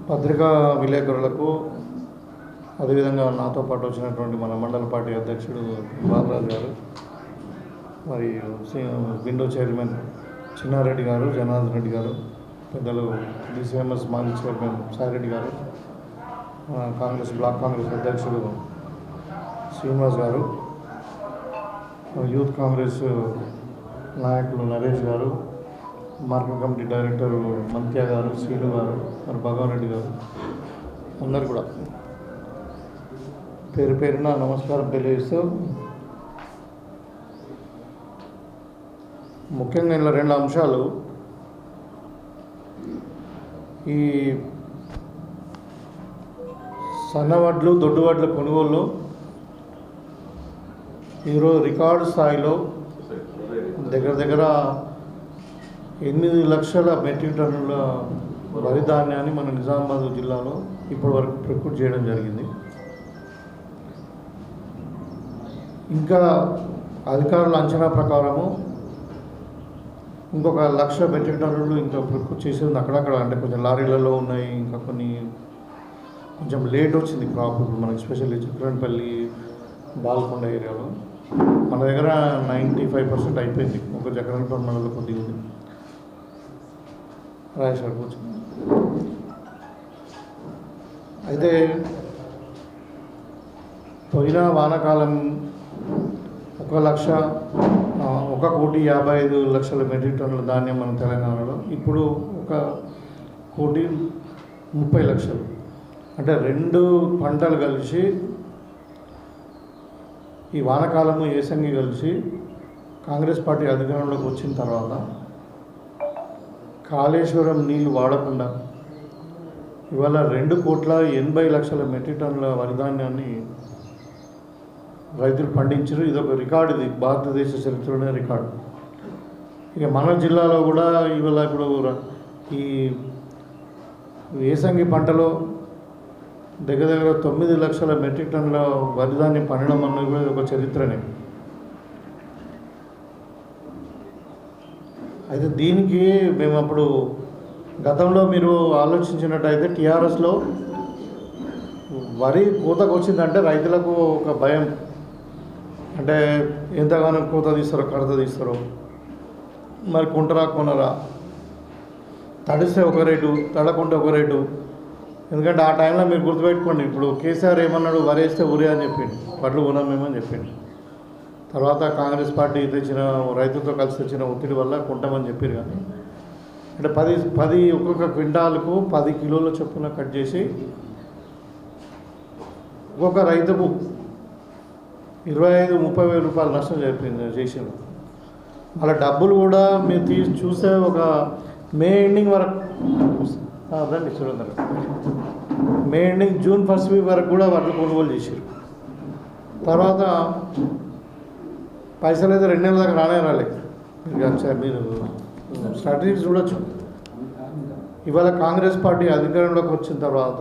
పత్రికా విలేకరులకు అదేవిధంగా నాతో పాటు వచ్చినటువంటి మన మండల పార్టీ అధ్యక్షుడు బాలరాజు గారు, మరియు విండో చైర్మన్ చిన్నారెడ్డి గారు, జనార్దన్ రెడ్డి గారు, పెద్దలు డిసిఎంఎస్ మాజీ చైర్మన్ సాయిరెడ్డి గారు, కాంగ్రెస్ బ్లాక్ కాంగ్రెస్ అధ్యక్షుడు శ్రీనివాస్ గారు, యూత్ కాంగ్రెస్ నాయకులు నరేష్ గారు, మార్కెట్ కమిటీ డైరెక్టర్ మంత్య గారు, శ్రీను గారు, మరి భగవాన్ రెడ్డి గారు, అందరు కూడా పేరు పేరున నమస్కారం తెలియజేస్తూ, ముఖ్యంగా ఇలా రెండు అంశాలు. ఈ సన్నవడ్లు దొడ్డువడ్ల కొనుగోలు ఈరోజు రికార్డు స్థాయిలో దగ్గర 8 లక్షల మెట్రిక్ టన్నుల వరి ధాన్యాన్ని మన నిజామాబాద్ జిల్లాలో ఇప్పటి వరకు ప్రొక్యూర్ చేయడం జరిగింది. ఇంకా అధికారుల అంచనా ప్రకారము ఇంకొక 1,00,000 మెట్రిక్ టన్నులు ఇంకా ప్రొక్యూర్ చేసేది అక్కడక్కడ, అంటే కొంచెం లారీలలో ఉన్నాయి, ఇంకా కొన్ని కొంచెం లేట్ వచ్చింది క్రాప్. ఇప్పుడు మనకి ఎస్పెషల్లీ చిక్కరణపల్లి బాల్కొండ ఏరియాలో మన దగ్గర 95% అయిపోయింది. ఒక జగన్పల్లి మండలంలో కొద్దిగా ఉంది, రాజేశ్వరకు వచ్చింది. అయితే పోయిన వానాకాలం 1,55,00,000 మెట్రిక్ టన్నుల ధాన్యం మన తెలంగాణలో, ఇప్పుడు 1,30,00,000. అంటే రెండు పంటలు కలిసి, ఈ వానకాలము ఏసంగి కలిసి కాంగ్రెస్ పార్టీ అధికారంలోకి వచ్చిన తర్వాత కాళేశ్వరం నీళ్లు వాడకుండా ఇవాళ 2,80,00,000 మెట్రిక్ టన్నుల వరిధాన్యాన్ని రైతులు పండించారు. ఇదొక రికార్డు, ఇది భారతదేశ చరిత్రలోనే రికార్డు. ఇక మన జిల్లాలో కూడా ఇవాళ ఇప్పుడు ఈ ఏసంగి పంటలో దగ్గర 9 లక్షల మెట్రిక్ టన్నుల వరిధాన్యం పండడం అన్నది కూడా ఒక చరిత్రనే. అయితే దీనికి మేము అప్పుడు గతంలో మీరు ఆలోచించినట్టయితే టీఆర్ఎస్లో వరి కోతకు వచ్చిందంటే రైతులకు ఒక భయం, అంటే ఎంతగానో కోత తీస్తారో కడత తీస్తారో, మరి కొంటరా కొనరా, తడిస్తే ఒక రేటు, తడకుంటే ఒక రేటు. ఎందుకంటే ఆ టైంలో మీరు గుర్తుపెట్టుకోండి, ఇప్పుడు కేసీఆర్ ఏమన్నాడు, వరేస్తే ఊరే అని చెప్పిండు, వడ్లు కొనమేమని చెప్పిండు. తర్వాత కాంగ్రెస్ పార్టీ తెచ్చిన రైతులతో కలిసి తెచ్చిన ఒత్తిడి వల్ల కొంటామని చెప్పారు. కానీ అంటే 10 ఒక్కొక్క క్వింటాలకు 10 కిలోల చొప్పున కట్ చేసి ఒక్కొక్క రైతుకు 25-30 వేల రూపాయలు నష్టం చేసారు. అలా డబ్బులు కూడా మీరు చూస్తే ఒక మే ఎండింగ్ వరకు రండి చూడండి, May ending June 1st week వరకు కూడా వడ్లు కొనుగోలు చేశారు. తర్వాత పైసలు అయితే 2 నెలల దాకా రాలేదు. మీరు స్ట్రాటజీస్ చూడొచ్చు. ఇవాళ కాంగ్రెస్ పార్టీ అధికారంలోకి వచ్చిన తర్వాత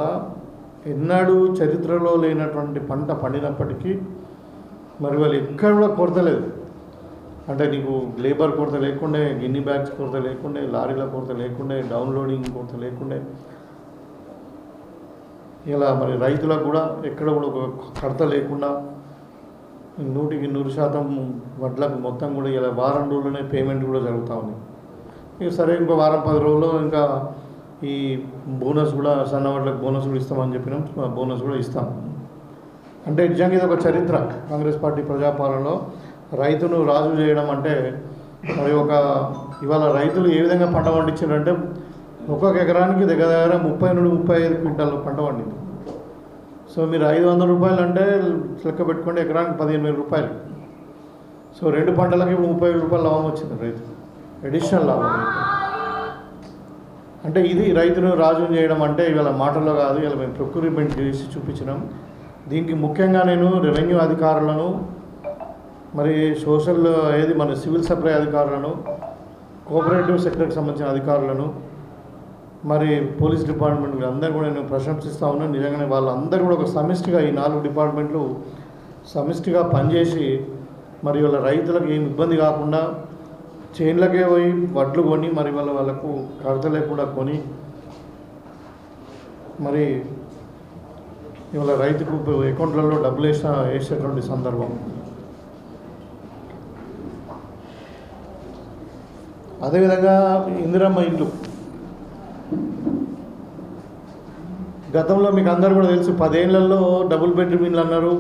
ఎన్నడూ చరిత్రలో లేనటువంటి పంట పండినప్పటికీ మరి వాళ్ళు ఎక్కడ కూడా కొరత లేదు. అంటే నీకు లేబర్ కొరత లేకుండే, గిన్ని బ్యాగ్స్ కొరత లేకుండే, లారీల కొరత లేకుండే, డౌన్లోడింగ్ కొరత లేకుండే. ఇలా మరి రైతులకు కూడా ఎక్కడ కూడా ఒక కొరత లేకుండా 100% వడ్లకు మొత్తం కూడా ఇలా వారం రోజుల్లోనే పేమెంట్ కూడా జరుగుతూ ఉంది. ఇక సరే ఇంకో వారం 10 రోజుల్లో ఇంకా ఈ బోనస్ కూడా, సన్న వడ్లకు బోనస్ కూడా ఇస్తామని చెప్పినాం, బోనస్ కూడా ఇస్తాం. అంటే నిజంగా ఇది ఒక చరిత్ర. కాంగ్రెస్ పార్టీ ప్రజాపాలనలో రైతును రాజు చేయడం అంటే, మరి ఇవాళ రైతులు ఏ విధంగా పంట పండించారంటే ఒక్కొక్క ఎకరానికి దగ్గర 30-35 క్వింటాలు పంట పండింది. సో మీరు 500 రూపాయలు అంటే లెక్క పెట్టుకోండి, ఎకరానికి 15,000 రూపాయలు. సో 2 పంటలకి 30,000 రూపాయలు లాభం వచ్చింది రైతు, అడిషనల్ లాభం. అంటే ఇది రైతును రాజు చేయడం అంటే ఇవాళ మాటల్లో కాదు, ఇలా మేము ప్రొక్యూర్మెంట్ చేసి చూపించినాం. దీనికి ముఖ్యంగా నేను రెవెన్యూ అధికారులను, మరి మన సివిల్ సప్లై అధికారులను, కోఆపరేటివ్ సెక్టర్కి సంబంధించిన అధికారులను, మరి పోలీస్ డిపార్ట్మెంట్ అందరూ కూడా నేను ప్రశంసిస్తూ ఉన్నాను. నిజంగానే వాళ్ళందరూ కూడా ఒక సమిష్టిగా, ఈ 4 డిపార్ట్మెంట్లు సమిష్టిగా పనిచేసి మరి వాళ్ళ రైతులకు ఏం ఇబ్బంది కాకుండా చేన్లకే పోయి వడ్లు కొని మరి వాళ్ళకు కడత లేకుండా కొని మరి ఇవాళ రైతుకు అకౌంట్లలో డబ్బులు వేసేటువంటి సందర్భం. అదేవిధంగా ఇందిరమ్మ ఇల్లు గతంలో మీకు అందరూ కూడా తెలుసు, 10 ఏళ్లలో డబుల్ బెడ్రూమ్ ఇల్లు అన్నారు.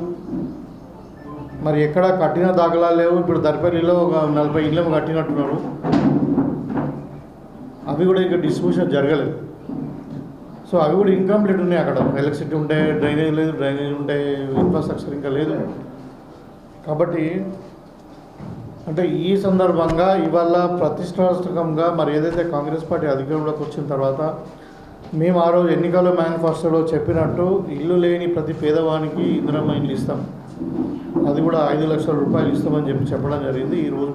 మరి ఎక్కడ కట్టిన దాఖలాలు లేవు. ఇప్పుడు దర్పల్లిలో ఒక 40 ఇళ్ళు కట్టినట్టున్నారు. అవి కూడా ఇంకా డిస్ట్రిబ్యూషన్ జరగలేదు. సో అవి కూడా ఇన్కంప్లీట్ ఉన్నాయి. అక్కడ ఎలక్ట్రిసిటీ ఉంటే డ్రైనేజ్ లేదు, డ్రైనేజ్ ఉంటే ఇన్ఫ్రాస్ట్రక్చర్ ఇంకా లేదు. కాబట్టి అంటే ఈ సందర్భంగా ఇవాళ ప్రతిష్టాత్మకంగా మరి ఏదైతే కాంగ్రెస్ పార్టీ అధికారంలోకి వచ్చిన తర్వాత మేము ఆ రోజు ఎన్నికల మేనిఫెస్టోలో చెప్పినట్టు ఇల్లు లేని ప్రతి పేదవానికి ఇందిరమ్మ ఇల్లు ఇస్తాం, అది కూడా 5 లక్షల రూపాయలు ఇస్తామని చెప్పడం జరిగింది. ఈరోజు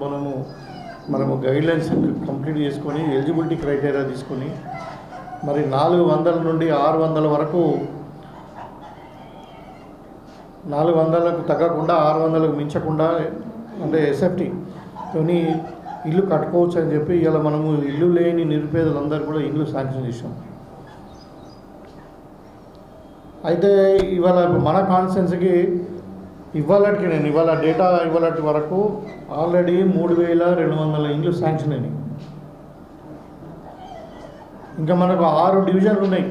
మనము గైడ్లైన్స్ కంప్లీట్ చేసుకొని ఎలిజిబిలిటీ క్రైటీరియా తీసుకొని మరి 400 నుండి 600 వరకు, 400లకు తగ్గకుండా 600లకు మించకుండా అంటే ఎస్ఎఫ్టీతోని ఇల్లు కట్టుకోవచ్చు అని చెప్పి ఇలా మనము ఇల్లు లేని నిరుపేదలందరూ కూడా ఇల్లు శాంక్షన్ చేసాం. అయితే ఇవాళ మన కాన్స్టిట్యున్సీకి ఇవాళ డేటా ఇవాళటి వరకు ఆల్రెడీ 3200 ఇండ్లు శాంక్షన్ అయినాయి. ఇంకా మనకు 6 డివిజన్లు ఉన్నాయి.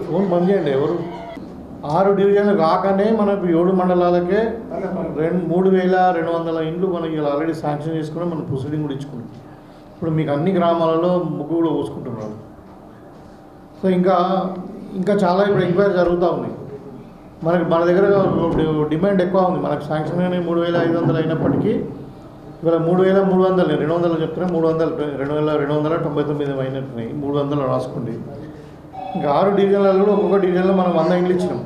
ఫోన్ బంద్ చేయండి ఎవరు. 6 డివిజన్లు కాకనే మనకు 7 మండలాలకే 3200 ఇండ్లు మనకి ఇలా ఆల్రెడీ శాంక్షన్ చేసుకుని మనం ప్రొసీడింగ్ కూడా ఇచ్చుకున్నాం. ఇప్పుడు మీకు అన్ని గ్రామాలలో ముగ్గు కూడా పోసుకుంటున్నారు. సో ఇంకా చాలా ఇప్పుడు ఎంక్వైరీ జరుగుతూ ఉన్నాయి. మన దగ్గర డిమాండ్ ఎక్కువ ఉంది. మనకు శాంక్షన్ అయిన 3500 అయినప్పటికీ ఇవాళ 3300, 200 చెప్తున్నా, 2299 అయినట్టున్నాయి. 300 రాసుకోండి. ఇంకా 6 డివిజన్లలో కూడా ఒక్కొక్క డివిజన్లో మనం 100 ఇండ్లు ఇచ్చినాం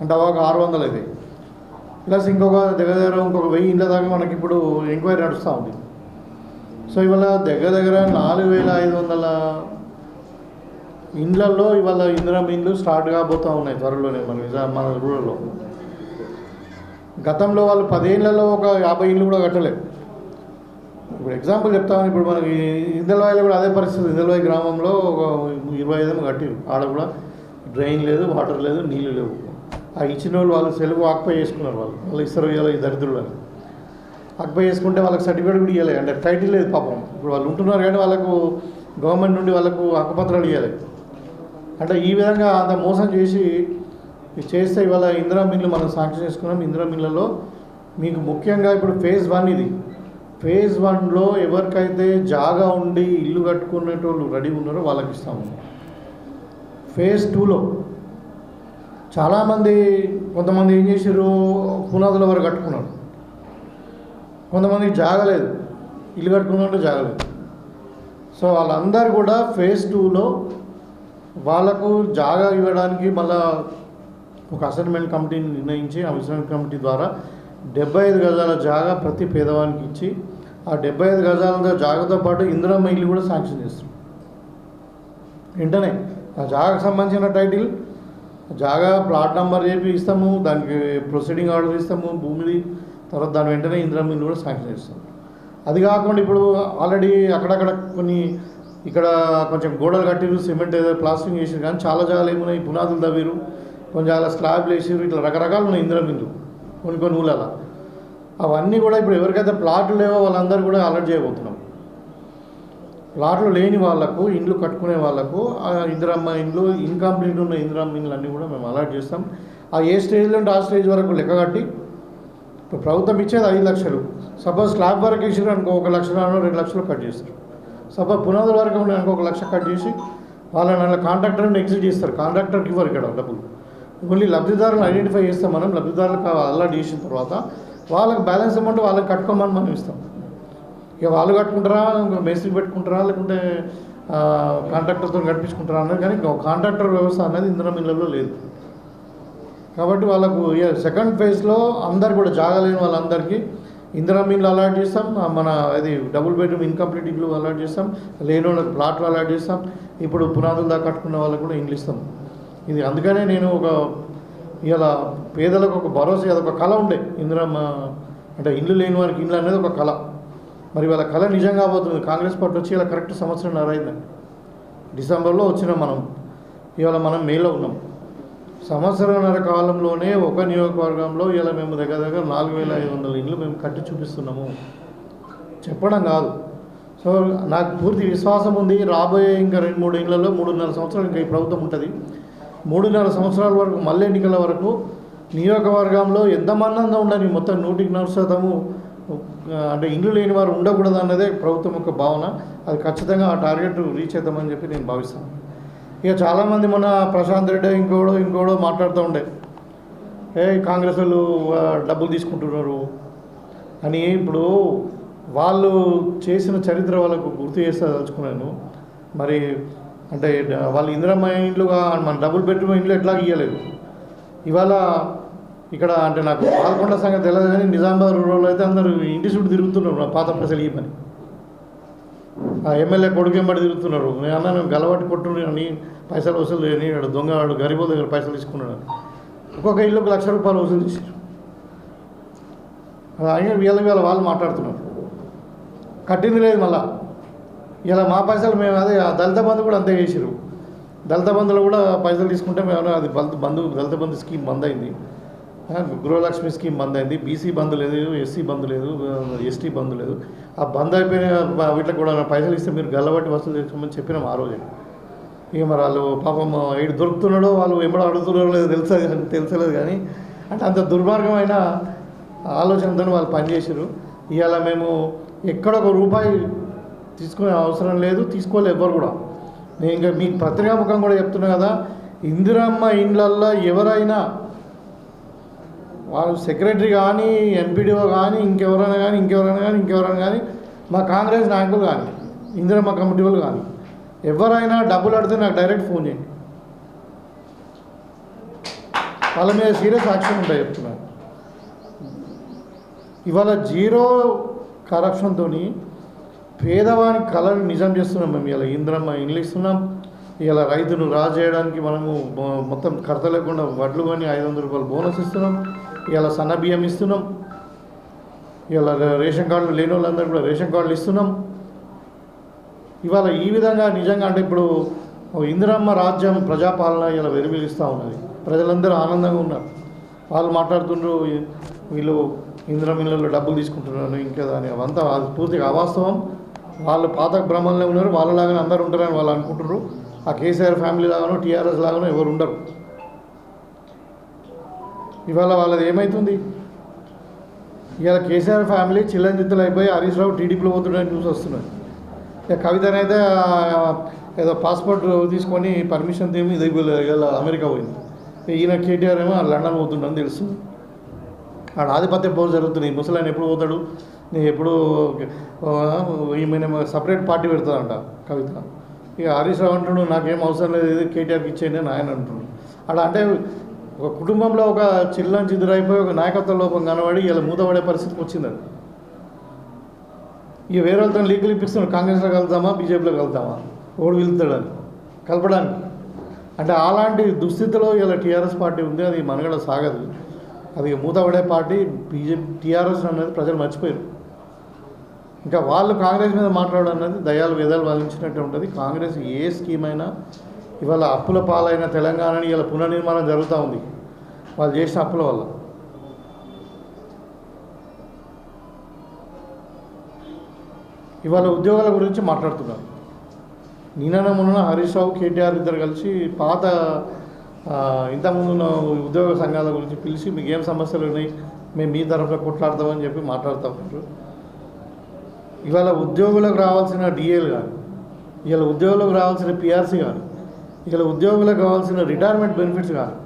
అంటే ఒక 600 అయితే ప్లస్ ఇంకొక దగ్గర 1000 ఇండ్ల దాకా మనకి ఇప్పుడు ఎంక్వైరీ నడుస్తూ ఉంది. సో ఇవాళ దగ్గర 4500 ఇండ్లలో ఇవాళ ఇందిరమ్మ ఇండ్లు స్టార్ట్ కాబోతూ ఉన్నాయి త్వరలోనే మన రూరల్లో. గతంలో వాళ్ళు 10 ఏళ్లలో ఒక 50 ఇండ్లు కూడా కట్టలేదు. ఇప్పుడు ఎగ్జాంపుల్ చెప్తామని, ఇప్పుడు మనకి ఇందలవాయిలో కూడా అదే పరిస్థితి. ఇందలవాయి గ్రామంలో ఒక 25 కట్టిరు. ఆడ కూడా డ్రైన్ లేదు, వాటర్ లేదు, నీళ్ళు లేవు. ఆ ఇచ్చిన వాళ్ళు సెలవు ఆక్యుపై చేసుకున్నారు. వాళ్ళు ఇస్తారు ఇవ్వాలి, ఈ దరిద్రులని ఆక్యుపై చేసుకుంటే వాళ్ళకి సర్టిఫికేట్ కూడా ఇవ్వాలి. అంటే టైటిల్ లేదు పాపం. ఇప్పుడు వాళ్ళు ఉంటున్నారు కానీ వాళ్ళకు గవర్నమెంట్ నుండి వాళ్ళకు హక్కుపత్రాలు ఇవ్వాలి. అంటే ఈ విధంగా అంత మోసం చేస్తే ఇవాళ ఇందిరమ్మ ఇల్లు మనం శాంక్షన్ చేసుకున్నాం. ఇందిరమ్మ ఇళ్లలో మీకు ముఖ్యంగా ఇప్పుడు ఫేజ్ 1 ఇది. ఫేజ్ 1లో ఎవరికైతే జాగా ఉండి ఇల్లు కట్టుకునేటోళ్ళు రెడీ ఉన్నారో వాళ్ళకి ఇస్తాము. ఫేజ్ 2లో చాలామంది, కొంతమంది ఏం చేశారు, పునాదుల వరకు కట్టుకున్నారు. కొంతమందికి జాగలేదు, ఇల్లు కట్టుకున్నట్టు జాగలేదు. సో వాళ్ళందరూ కూడా ఫేజ్ 2లో వాళ్ళకు జాగా ఇవ్వడానికి మళ్ళా ఒక అసైన్మెంట్ కమిటీని నిర్ణయించి ఆ అసైన్మెంట్ కమిటీ ద్వారా 75 గజాల జాగా ప్రతి పేదవానికి ఇచ్చి ఆ 75 గజాల జాగాతో పాటు ఇందిరమ్మ ఇల్లు కూడా శాంక్షన్ చేస్తారు. వెంటనే ఆ జాగాకు సంబంధించిన టైటిల్, జాగా ప్లాట్ నెంబర్ చెప్పి ఇస్తాము, దానికి ప్రొసీడింగ్ ఆర్డర్ ఇస్తాము భూమిది, తర్వాత దాని వెంటనే ఇందిరమ్మ ఇల్లు కూడా శాంక్షన్ చేస్తాం. అది కాకుండా ఇప్పుడు ఆల్రెడీ అక్కడక్కడ కొన్ని ఇక్కడ కొంచెం గోడలు కట్టిరు, సిమెంట్ ఏదో ప్లాస్టింగ్ చేసారు, కానీ చాలా జాగాలు ఏమున్నాయి, పునాదులు తవ్విరు, కొంచెం అలా స్లాబ్లు వేసారు, ఇట్లా రకరకాలు ఉన్నాయి ఇందిరమ్మ ఇల్లు కొన్ని ఊళ్ళలో. అవన్నీ కూడా ఇప్పుడు ఎవరికైతే ప్లాట్లు లేవో వాళ్ళందరూ కూడా అలర్ట్ చేయబోతున్నాం. ప్లాట్లు లేని వాళ్ళకు, ఇండ్లు కట్టుకునే వాళ్ళకు ఆ ఇందిరమ్మ ఇండ్లు, ఇన్కంప్లీట్ ఉన్న ఇందిరమ్మ ఇండ్లు అన్నీ కూడా మేము అలర్ట్ చేస్తాం. ఆ ఏ స్టేజ్లో ఉంటే ఆ స్టేజ్ వరకు లెక్క కట్టి, ఇప్పుడు ప్రభుత్వం ఇచ్చేది 5 లక్షలు, సపోజ్ స్లాబ్ వరకు ఇచ్చారు అనుకో 1 లక్ష 2 లక్షలు కట్ చేస్తారు. సపోజ్ పునాదుల వరకు ఉండే అనుకో 1 లక్ష కట్ చేసి వాళ్ళని అలా కాంట్రాక్టర్ని ఎగ్జిట్ చేస్తారు. కాంట్రాక్టర్కి ఇవ్వరు ఇక్కడ డబ్బులు, ఓన్లీ లబ్ధిదారులను ఐడెంటిఫై చేస్తాం. మనం లబ్ధిదారులకు అలర్ట్ చేసిన తర్వాత వాళ్ళకి బ్యాలెన్స్ అమౌంట్ వాళ్ళకి కట్టుకోమని మనం ఇస్తాం. ఇక వాళ్ళు కట్టుకుంటారా, మేస్త్రి పెట్టుకుంటారా, లేకుంటే కాంట్రాక్టర్తో కట్టించుకుంటారా అన్నది, కానీ కాంట్రాక్టర్ వ్యవస్థ అనేది ఇందిరమ్మ ఇళ్లలో లేదు. కాబట్టి వాళ్ళకు సెకండ్ ఫేజ్లో అందరు కూడా జాగలేని వాళ్ళందరికీ ఇందిరమ్మ ఇల్లు అలాట్ చేస్తాం. మన అది డబుల్ బెడ్రూమ్ ఇన్కంప్లీట్ ఇల్లు అలాట్ చేస్తాం, లేని వాళ్ళకి ప్లాట్లు అలాట్ చేస్తాం. ఇప్పుడు పునాదులు దాకా కట్టుకున్న వాళ్ళకు కూడా ఇండ్లు ఇస్తాం. ఇది అందుకనే నేను ఇలా పేదలకు ఒక భరోసా, అదొక కళ ఉండే ఇందిరమ్మ అంటే ఇల్లు లేని వారికి ఇల్లు అనేది ఒక కళ. మరి వాళ్ళ కళ నిజంగా పోతుంది. కాంగ్రెస్ పార్టీ వచ్చి ఇలా కరెక్ట్ 1.5 సంవత్సరం అయిందండి. డిసెంబర్లో వచ్చినాం మనం. ఇవాళ మనం మేలో ఉన్నాం. సంవత్సరంన్నర కాలంలోనే ఒక నియోజకవర్గంలో ఇలా మేము దగ్గర దగ్గర 4500 ఇండ్లు మేము కట్టి చూపిస్తున్నాము. చెప్పడం కాదు. సో నాకు పూర్తి విశ్వాసం ఉంది, రాబోయే ఇంకా 2-3 ఏళ్లలో 3.5 సంవత్సరాలు ఇంకా ఈ ప్రభుత్వం ఉంటుంది. 3.5 సంవత్సరాల వరకు మళ్ళీ ఎన్నికల వరకు నియోజకవర్గంలో ఎంతమంది ఉండని మొత్తం 100% అంటే ఇండ్లు లేని వారు ఉండకూడదు అన్నదే ప్రభుత్వం యొక్క భావన. అది ఖచ్చితంగా ఆ టార్గెట్ రీచ్ అవుతామని చెప్పి నేను భావిస్తాను. ఇక చాలామంది మొన్న ప్రశాంత్ రెడ్డి ఇంకోడో మాట్లాడుతూ ఉండే, కాంగ్రెస్ వాళ్ళు డబ్బులు తీసుకుంటున్నారు అని. ఇప్పుడు వాళ్ళు చేసిన చరిత్ర వాళ్ళకు గుర్తు చేస్తే తలుచుకున్నాను. మరి అంటే వాళ్ళు ఇందిరమ్మ ఇండ్లుగా మన డబుల్ బెడ్రూమ్ ఇండ్లు ఎట్లా ఇవ్వలేదు. ఇవాళ ఇక్కడ అంటే నాకు పాల్గొండ సంగతి తెలియదు కానీ నిజామాబాద్ రూరల్ అయితే అందరూ ఇంటి చుట్టూ తిరుగుతున్నారు పాత పైసలు ఇవ్వని. ఆ ఎమ్మెల్యే కొడుకు ఎంబడి తిరుగుతున్నారు. నేను అన్నాను గలవాటి కొట్టు అని పైసలు వసూలు అని దొంగ గరీబుల దగ్గర పైసలు తీసుకున్నాడు. ఒక్కొక్క ఇల్లుకు ₹1,00,000 వసూలు చేశారు. అయినా వీళ్ళ వాళ్ళు మాట్లాడుతున్నారు. కట్టింది లేదు మళ్ళా. ఇలా మా పైసలు మేము అదే దళిత బంధు కూడా అంతే చేసారు. దళిత బంధులో కూడా పైసలు తీసుకుంటే మేము అది దళిత బంధు స్కీమ్ బంద్ అయింది, గృహలక్ష్మి స్కీమ్ బంద్ అయింది, బీసీ బంద్ లేదు, ఎస్సీ బంద్ లేదు, ఎస్టీ బంద్ లేదు. ఆ బంద్ అయిపోయిన వీటికి కూడా పైసలు ఇస్తే మీరు గల్లబట్టి వసూలు చేసుకోమని చెప్పినాం ఆ రోజే. ఇక మరి వాళ్ళు పాపం ఏడు దొరుకుతున్నాడో వాళ్ళు ఎప్పుడో అడుగుతున్నారో లేదో తెలుసలేదు కానీ అంటే అంత దుర్మార్గమైన ఆలోచనతో వాళ్ళు పనిచేసారు. ఇవాళ మేము ఎక్కడ ₹1 తీసుకునే అవసరం లేదు, తీసుకోలేదు ఎవరు కూడా. నేను ఇంకా మీకు పత్రికాముఖం కూడా చెప్తున్నా కదా, ఇందిరమ్మ ఇండ్లల్లో ఎవరైనా వాళ్ళు సెక్రటరీ కానీ ఎంపీడీఓ కానీ ఇంకెవరైనా కానీ మా కాంగ్రెస్ నాయకులు కానీ ఇందిరమ్మ కమిటీ వాళ్ళు కానీ ఎవరైనా డబ్బులు అడితే నాకు డైరెక్ట్ ఫోన్ చేయండి. వాళ్ళ మీద సీరియస్ యాక్షన్ ఉంటాయి చెప్తున్నాను. ఇవాళ జీరో కరప్షన్తో పేదవాని కళను నిజం చేస్తున్నాం. మేము ఇలా ఇందిరమ్మ ఇండ్లు ఇస్తున్నాం. ఇలా రైతును రాజు చేయడానికి మనము మొత్తం కర్త లేకుండా వడ్లు కొని ₹500 బోనస్ ఇస్తున్నాం. ఇలా సన్న బియ్యం ఇస్తున్నాం. ఇలా రేషన్ కార్డులు లేని వాళ్ళందరూ కూడా రేషన్ కార్డులు ఇస్తున్నాం. ఇవాళ ఈ విధంగా నిజంగా అంటే ఇప్పుడు ఇందిరమ్మ రాజ్యం ప్రజాపాలన ఇలా వెలువరిస్తూ ఉన్నది. ప్రజలందరూ ఆనందంగా ఉన్నారు. వాళ్ళు మాట్లాడుతుండ్రు వీళ్ళు ఇందిరమ్మ ఇళ్ళలో డబ్బులు తీసుకుంటున్నారు ఇంకేదా అని. అవంతా అది పూర్తిగా అవాస్తవం. వాళ్ళు పాత భ్రమంలో ఉన్నారు. వాళ్ళలాగానే అందరూ ఉంటారని వాళ్ళు అనుకుంటున్నారు. ఆ కేసీఆర్ ఫ్యామిలీ లాగానో టీఆర్ఎస్ లాగానో ఎవరు ఉండరు. ఇవాళ వాళ్ళది ఏమవుతుంది, ఇవాళ కేసీఆర్ ఫ్యామిలీ చిల్లంజిత్తులు అయిపోయి హరీష్ రావు టీడీపీలో పోతుండని న్యూస్ వస్తున్నాయి. ఇక కవితనైతే ఏదో పాస్పోర్ట్ తీసుకొని పర్మిషన్ తీమి ఇలా అమెరికా పోయింది. ఈయన కేటీఆర్ ఏమో లండన్ పోతుండని తెలుస్తుంది. ఆడ ఆధిపత్య పోరు జరుగుతున్నాయి. ముసలాయన ఎప్పుడు పోతాడు, నేను ఎప్పుడు ఈమె సపరేట్ పార్టీ పెడతాడంట కవిత. ఇక హరీష్ రావు అంటున్నాడు నాకేం అవసరం లేదు కేటీఆర్కి ఇచ్చేయండి అని ఆయన అంటున్నాడు. అలా అంటే ఒక కుటుంబంలో ఒక చిల్లని చిదురైపోయి ఒక నాయకత్వ లోపం కనబడి ఇలా మూతపడే పరిస్థితికి వచ్చింది. ఇక వేరే వాళ్ళతో లీగల్ ఇప్పిస్తున్నాడు. కాంగ్రెస్లో కలుద్దామా బీజేపీలో కలుద్దామా ఓడి వెళ్తాడని కలపడానికి. అంటే అలాంటి దుస్థితిలో ఇలా టీఆర్ఎస్ పార్టీ ఉంది. అది మనగడ సాగదు. అది మూతపడే పార్టీ టీఆర్ఎస్ అనేది ప్రజలు మర్చిపోయారు. ఇంకా వాళ్ళు కాంగ్రెస్ మీద మాట్లాడడం అనేది దయాలు వేదాలు వాదించినట్టు ఉంటుంది. కాంగ్రెస్ ఏ స్కీమ్ అయినా ఇవాళ అప్పుల పాలైన తెలంగాణని ఇలా పునర్నిర్మాణం జరుగుతూ ఉంది వాళ్ళు చేసిన అప్పుల వల్ల. ఇవాళ ఉద్యోగాల గురించి మాట్లాడుతున్నారు. మొన్న హరీష్ రావు కేటీఆర్ ఇద్దరు కలిసి పాత ఇంతకుముందున్న ఉద్యోగ సంఘాల గురించి పిలిచి మీకు ఏం సమస్యలు ఉన్నాయి మేము మీ తరఫున కొట్లాడతామని చెప్పి మాట్లాడుతూ ఉంటారు. ఇవాళ ఉద్యోగులకు రావాల్సిన డిఏలు కానీ, ఇవాళ ఉద్యోగులకు రావాల్సిన పిఆర్సీ కానీ, ఇవాళ ఉద్యోగులకు కావాల్సిన రిటైర్మెంట్ బెనిఫిట్స్ కానీ,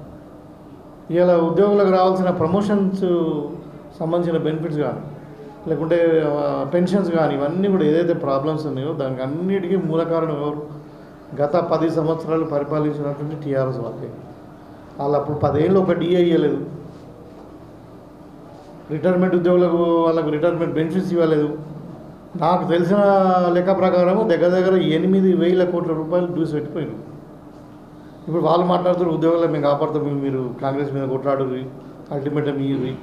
ఇవాళ ఉద్యోగులకు రావాల్సిన ప్రమోషన్స్ సంబంధించిన బెనిఫిట్స్ కానీ, లేకుంటే పెన్షన్స్ కానీ, ఇవన్నీ కూడా ఏదైతే ప్రాబ్లమ్స్ ఉన్నాయో దానికి అన్నిటికీ మూల కారణం ఎవరు? గత 10 సంవత్సరాలు పరిపాలించినటువంటి టీఆర్ఎస్ వాళ్ళే. వాళ్ళు అప్పుడు 10 ఏళ్ళు ఒక డిఏ ఇవ్వలేదు. రిటైర్మెంట్ ఉద్యోగులకు వాళ్ళకు రిటైర్మెంట్ బెనిఫిట్స్ ఇవ్వలేదు. నాకు తెలిసిన లెక్క ప్రకారం దగ్గర 8,000 కోట్ల రూపాయలు డ్యూస్ పెట్టిపోయారు. ఇప్పుడు వాళ్ళు మాట్లాడుతున్నారు ఉద్యోగాలు మేము కాపాడుతాం, మీరు కాంగ్రెస్ మీద కొట్లాడుర్రి, అల్టిమేటం ఇయ్యి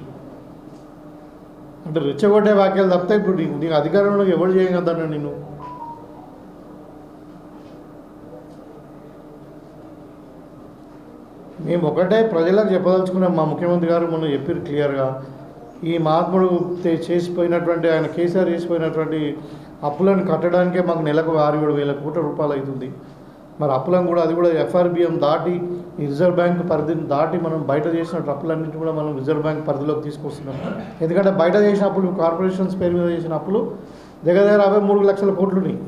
అంటే రెచ్చగొట్టే వాక్యాలు తప్పితే ఇప్పుడు నీకు అధికారంలో ఎవరు చేయగలుగుతాను నేను. మేము ఒకటే ప్రజలకు చెప్పదలుచుకున్నాం. మా ముఖ్యమంత్రి గారు మొన్న చెప్పారు క్లియర్గా, ఈ మహాత్ముడు చేసిపోయినటువంటి ఆయన కేసీఆర్ చేసిపోయినటువంటి అప్పులను కట్టడానికే మాకు నెలకు 6-7 వేల కోట్ల రూపాయలు అవుతుంది. మరి అప్పులను కూడా అది కూడా ఎఫ్ఆర్బిఎం దాటి ఈ రిజర్వ్ బ్యాంక్ పరిధిని దాటి మనం బయట చేసిన అప్పులన్నింటి కూడా మనం రిజర్వ్ బ్యాంక్ పరిధిలోకి తీసుకొస్తున్నాం. ఎందుకంటే బయట చేసిన అప్పులు, కార్పొరేషన్స్ పేరు మీద చేసిన అప్పులు దగ్గర 53 లక్షల కోట్లు ఉన్నాయి.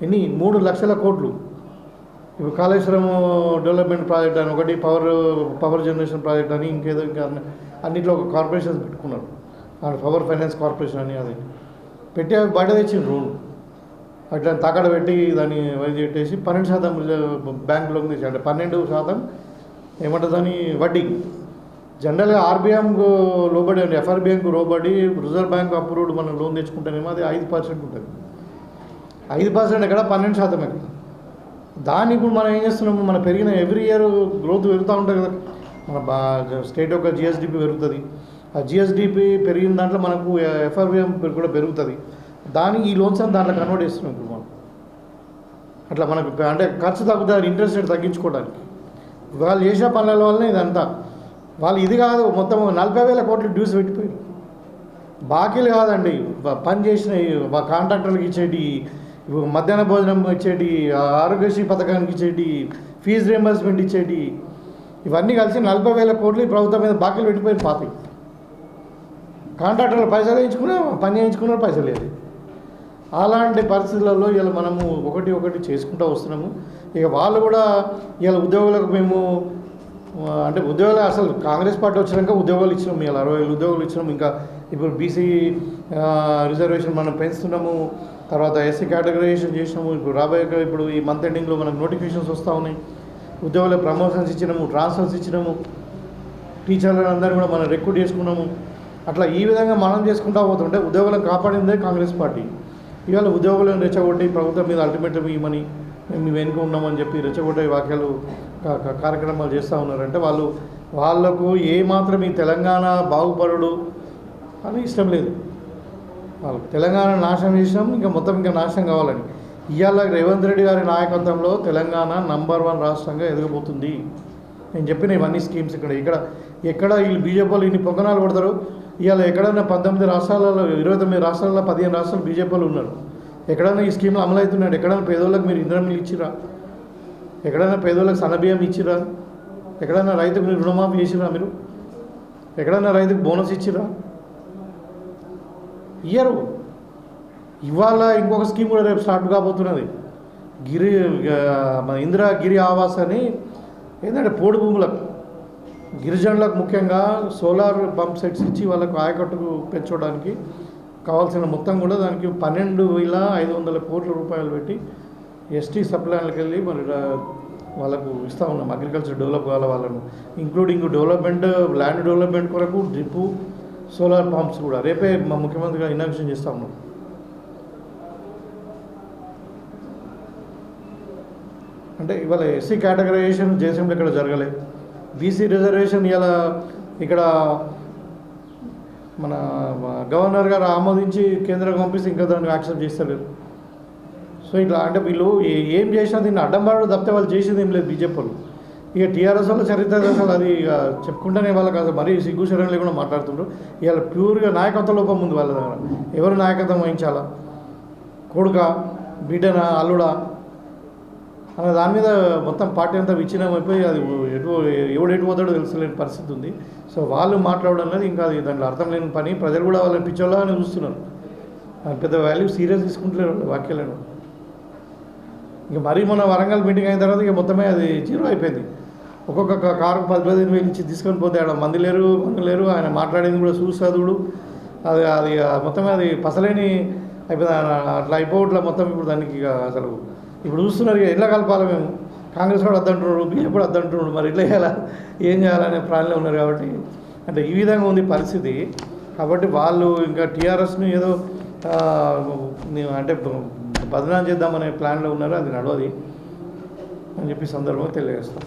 ఎన్ని 3 లక్షల కోట్లు. ఇప్పుడు కాళేశ్వరం డెవలప్మెంట్ ప్రాజెక్ట్ అని ఒకటి, పవర్ జనరేషన్ ప్రాజెక్ట్ అని ఇంకేదో ఇంకా అన్నింటిలో ఒక కార్పొరేషన్స్ పెట్టుకున్నారు. పవర్ ఫైనాన్స్ కార్పొరేషన్ అని అది పెట్టి అవి బయట తెచ్చిన రోడ్డు అట్లా తాకడ పెట్టి దాన్ని వైద్య పెట్టేసి 12% బ్యాంకులోకి తెచ్చి, అంటే 12% ఏమంటుంది దాని వడ్డీ. జనరల్గా ఆర్బీఐకు లోబడి, అంటే ఎఫ్ఆర్బిఎంకు లోబడి రిజర్వ్ బ్యాంక్ అప్రూవ్డ్ మనం లోన్ తెచ్చుకుంటేనేమో అది 5% ఉంటుంది. 5% ఎక్కడ, 12% ఎక్కడ. దాన్ని ఇప్పుడు మనం ఏం చేస్తున్నాము, మన పెరిగిన ఎవ్రీ ఇయర్ గ్రోత్ పెరుగుతూ ఉంటుంది కదా. మన స్టేట్ యొక్క జిఎస్డిపి పెరుగుతుంది. ఆ జిఎస్డిపి పెరిగిన దాంట్లో మనకు ఎఫ్ఆర్బిఎం కూడా పెరుగుతుంది. దాని ఈ లోన్స్ అని దాంట్లో కన్వర్ట్ చేస్తున్నాం ఇప్పుడు మనం. అట్లా మనకు అంటే ఖర్చు తగ్గుతుంది, ఇంట్రెస్ట్ రేట్ తగ్గించుకోవడానికి. వాళ్ళు చేసిన పనుల వల్లనే ఇదంతా. వాళ్ళు ఇది కాదు, మొత్తం 40,000 కోట్లు డ్యూస్ పెట్టిపోయారు. బాకీలు కాదండి, పని చేసిన కాంట్రాక్టర్లకు ఇచ్చేటి, మధ్యాహ్న భోజనం ఇచ్చేటి, ఆరోగ్యశ్రీ పథకానికి ఇచ్చేటి, ఫీజు రియంబర్స్మెంట్ ఇచ్చేటి, ఇవన్నీ కలిసి 40,000 కోట్లు ఈ ప్రభుత్వం మీద బాకీలు పెట్టిపోయారు. పాతి కాంట్రాక్టర్లు పైసలు వేయించుకున్నా, పని చేయించుకున్నారు, పైసలు లేదు. అలాంటి పరిస్థితులలో ఇలా మనము ఒకటి చేసుకుంటూ వస్తున్నాము. ఇక వాళ్ళు కూడా ఇలా ఉద్యోగులకు మేము అంటే ఉద్యోగాలు అసలు కాంగ్రెస్ పార్టీ వచ్చినాక ఉద్యోగాలు ఇచ్చినాము. ఇలా 60,000 ఉద్యోగాలు ఇచ్చినాము. ఇంకా ఇప్పుడు బీసీ రిజర్వేషన్ మనం పెంచుతున్నాము. తర్వాత ఎస్సీ కేటగరైజేషన్ చేసినాము. ఇప్పుడు ఈ మంత్ ఎండింగ్లో మనకు నోటిఫికేషన్స్ వస్తూ ఉన్నాయి. ఉద్యోగులకు ప్రమోషన్స్ ఇచ్చినాము, ట్రాన్స్ఫర్స్ ఇచ్చినాము. టీచర్లను అందరినీ కూడా మనం రిక్రూట్ చేసుకున్నాము. అట్లా ఈ విధంగా మనం చేసుకుంటూ పోతుంటే ఉద్యోగులను కాపాడిందే కాంగ్రెస్ పార్టీ. ఇవాళ ఉద్యోగులను రెచ్చగొట్టి ప్రభుత్వం మీద అల్టిమేటం ఇవ్వమని మేము వెనుక ఉన్నామని చెప్పి రెచ్చగొట్టే వ్యాఖ్యలు కార్యక్రమాలు చేస్తూ ఉన్నారంటే వాళ్ళకు ఏమాత్రం ఈ తెలంగాణ బాగుపడడు అని ఇష్టం లేదు. వాళ్ళకు తెలంగాణ నాశనం చేసినాం, ఇంకా మొత్తం ఇంకా నాశనం కావాలని. ఇవాళ రేవంత్ రెడ్డి గారి నాయకత్వంలో తెలంగాణ నంబర్ 1 రాష్ట్రంగా ఎదగబోతుంది. నేను చెప్పిన ఇవన్నీ స్కీమ్స్ ఎక్కడ వీళ్ళు బీజేపీ వాళ్ళు ఇన్ని పొంగనాలు కొడతారు. ఇవాళ ఎక్కడైనా 19 రాష్ట్రాలలో 29 రాష్ట్రాలలో 15 రాష్ట్రాలు బీజేపీ వాళ్ళు ఉన్నారు. ఎక్కడైనా ఈ స్కీమ్లు అమలు అవుతున్నాడు? ఎక్కడైనా పేదోళ్ళకి మీరు ఇంద్రమిల్లు ఇచ్చిరా? ఎక్కడైనా పేదోళ్ళకి సన్నబియ్యం ఇచ్చిరా? ఎక్కడైనా రైతుకు మీరు రుణమాఫీ చేసిరా? మీరు ఎక్కడైనా రైతుకు బోనస్ ఇచ్చిరా? ఇయ్యరు. ఇవాళ ఇంకొక స్కీమ్ కూడా రేపు స్టార్ట్ కాబోతున్నది. మన ఇందిరా గిరి ఆవాస్ అని ఏంటంటే పోడు భూములకు, గిరిజనులకు ముఖ్యంగా సోలార్ పంప్ సెట్స్ ఇచ్చి వాళ్ళకు ఆయకట్టుకు పెంచడానికి కావాల్సిన మొత్తం కూడా దానికి 12,500 కోట్ల రూపాయలు పెట్టి ఎస్టీ సప్లైన్లకు వెళ్ళి మరి వాళ్ళకు ఇస్తూ ఉన్నాం. అగ్రికల్చర్ డెవలప్ కావాలి వాళ్ళను, ఇంక్లూడింగ్ డెవలప్మెంట్, ల్యాండ్ డెవలప్మెంట్ కొరకు డ్రిప్, సోలార్ పంప్స్ కూడా రేపే మా ముఖ్యమంత్రి గారు ఇనాగ్రేషన్ చేస్తూ ఉన్నాం. అంటే ఇవాళ ఎస్సీ కేటగరైజేషన్ జేసీఎంలో ఇక్కడ జరగలేదు. బీసీ రిజర్వేషన్ ఇలా ఇక్కడ మన గవర్నర్ గారు ఆమోదించి కేంద్రం పంపిస్తే ఇంకా దాన్ని యాక్సెప్ట్ చేస్తలేరు. సో ఇట్లా అంటే వీళ్ళు ఏం చేసినా దీన్ని అడ్డంబాడు తప్పితే వాళ్ళు చేసేది ఏం లేదు బీజేపీ వాళ్ళు. ఇక టీఆర్ఎస్ వాళ్ళు చరిత్ర అసలు అది చెప్పుకుంటేనే వాళ్ళకి అసలు మరీ సిగ్గు శరం లేకుండా మాట్లాడుతుండ్రు. ఇవాళ ప్యూర్గా నాయకత్వ లోపం ఉంది వాళ్ళ దగ్గర. ఎవరు నాయకత్వం వహించాలా, కొడుక, బిడ్డనా, అల్లుడా అనే దాని మీద మొత్తం పార్టీ అంతా విచ్ఛిన్నం అయిపోయి అది ఎవడు పోతాడో తెలుసలేని పరిస్థితి ఉంది. సో వాళ్ళు మాట్లాడడం అనేది ఇంకా అది దాంట్లో అర్థం లేని పని. ప్రజలు కూడా వాళ్ళని పిచ్చోళ్ళని చూస్తున్నారు. పెద్ద వాల్యూ సీరియస్ తీసుకుంటలేరు వాక్యాలను. ఇంకా మరీ మన వరంగల్ మీటింగ్ అయిన తర్వాత ఇక మొత్తమే అది జీరో అయిపోయింది. ఒక్కొక్క కారు 10-15 వేలు ఇచ్చి తీసుకొని పోతే ఆడ మంది లేరు. ఆయన మాట్లాడింది కూడా చూసాదుడు అది మొత్తమే అది పసలేని అయిపోయింది. అట్లా అయిపోవట్లా మొత్తం. ఇప్పుడు దానికి ఇక అసలు ఇప్పుడు చూస్తున్నారు ఇక ఎట్లా కలపాలి మేము. కాంగ్రెస్ కూడా వద్దంటున్నాడు, బీజేపీ కూడా వద్దంటున్నాడు. మరి ఎట్లా చేయాలా, ఏం చేయాలనే ప్రాణంలో ఉన్నారు. కాబట్టి అంటే ఈ విధంగా ఉంది పరిస్థితి. కాబట్టి వాళ్ళు ఇంకా టీఆర్ఎస్ని ఏదో అంటే బదనాం చేద్దామనే ప్లాన్లో ఉన్నారు. అది నడవది అని చెప్పి సందర్భంగా తెలియజేస్తాం.